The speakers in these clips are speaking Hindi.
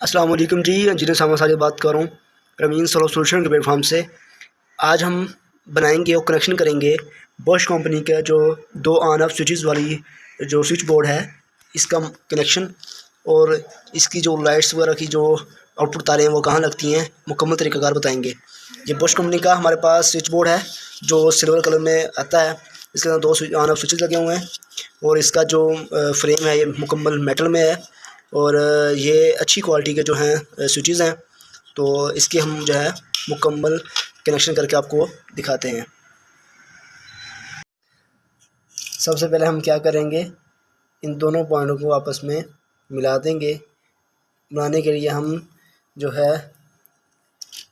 अस्सलाम वालेकुम जी, इंजीनियर सामा सारी बात कर रहा हूँ प्रवीण सोलर सोल्यूशन के प्लेटफॉर्म से। आज हम बनाएंगे और कनेक्शन करेंगे बॉश कंपनी का जो 2 ऑन ऑफ स्विचेस वाली जो स्विच बोर्ड है, इसका कनेक्शन और इसकी जो लाइट्स वगैरह की जो आउटपुट तारें हैं वो कहाँ लगती हैं, मुकम्मल तरीक़ाकार बताएंगे। ये बॉश कंपनी का हमारे पास स्विच बोर्ड है जो सिल्वर कलर में आता है। इसके अंदर 2 स्विच ऑन ऑफ स्विचेस लगे हुए हैं और इसका जो फ्रेम है ये मुकम्मल मेटल में है और ये अच्छी क्वालिटी के जो हैं स्विचेस हैं। तो इसके हम जो है मुकम्मल कनेक्शन करके आपको दिखाते हैं। सबसे पहले हम क्या करेंगे, इन दोनों पॉइंटों को आपस में मिला देंगे। मिलाने के लिए हम जो है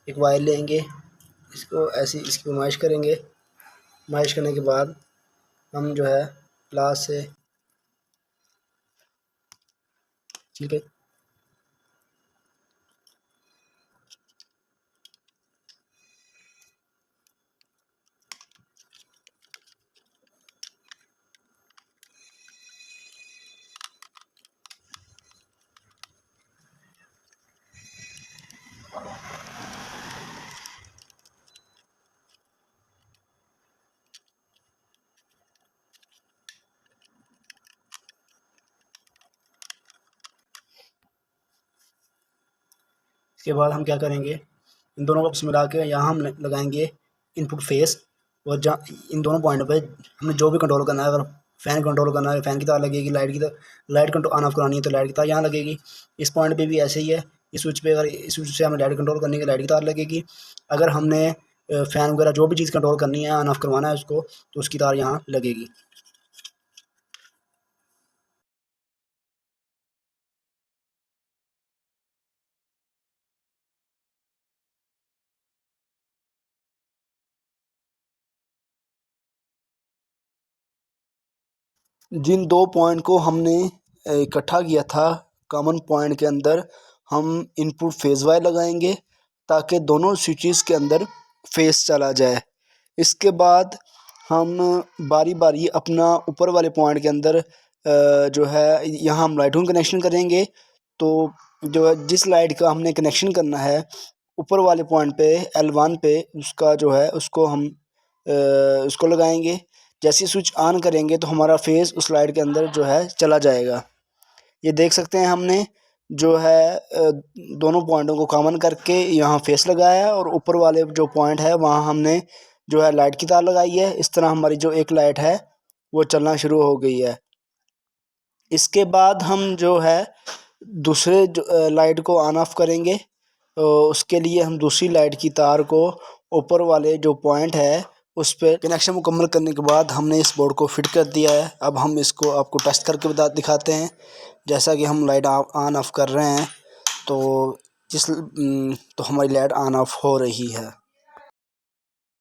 एक वायर लेंगे, इसको ऐसी इसकी मालिश करेंगे। मालिश करने के बाद हम जो है प्लास से ठीक है इसके बाद हम क्या करेंगे, इन दोनों को आपस में मिला के यहाँ हम लगाएंगे इनपुट फेस। और जहाँ इन दोनों पॉइंट पे हमने जो भी कंट्रोल करना है, अगर फ़ैन कंट्रोल करना है फ़ैन की तार लगेगी, लाइट कंट्रोल ऑन ऑफ करानी है तो लाइट की तार यहाँ लगेगी। इस पॉइंट पे भी ऐसे ही है, इस स्विच पे अगर इस स्विच से हमें लाइट कंट्रोल करनी है लाइट की तार लगेगी। अगर हमने फ़ैन वगैरह जो भी चीज़ कंट्रोल करनी है ऑन ऑफ करवाना है उसको, तो उसकी तार यहाँ लगेगी। जिन 2 पॉइंट को हमने इकट्ठा किया था कॉमन पॉइंट के अंदर, हम इनपुट फेस वायर लगाएंगे ताकि दोनों स्विचेस के अंदर फेस चला जाए। इसके बाद हम बारी बारी अपना ऊपर वाले पॉइंट के अंदर जो है यहाँ हम लाइटों का कनेक्शन करेंगे। तो जो है जिस लाइट का हमने कनेक्शन करना है ऊपर वाले पॉइंट पे L1 पे, उसका जो है उसको हम उसको लगाएंगे। जैसे स्विच ऑन करेंगे तो हमारा फेस उस लाइट के अंदर जो है चला जाएगा। ये देख सकते हैं हमने जो है दोनों पॉइंटों को कॉमन करके यहाँ फेस लगाया है और ऊपर वाले जो पॉइंट है वहाँ हमने जो है लाइट की तार लगाई है। इस तरह हमारी जो एक लाइट है वो चलना शुरू हो गई है। इसके बाद हम जो है दूसरे जो लाइट को ऑन ऑफ करेंगे, तो उसके लिए हम दूसरी लाइट की तार को ऊपर वाले जो पॉइंट है उस पे कनेक्शन मुकम्मल करने के बाद हमने इस बोर्ड को फिट कर दिया है। अब हम इसको आपको टेस्ट करके दिखाते हैं। जैसा कि हम लाइट ऑन ऑफ कर रहे हैं तो हमारी लाइट ऑन ऑफ हो रही है।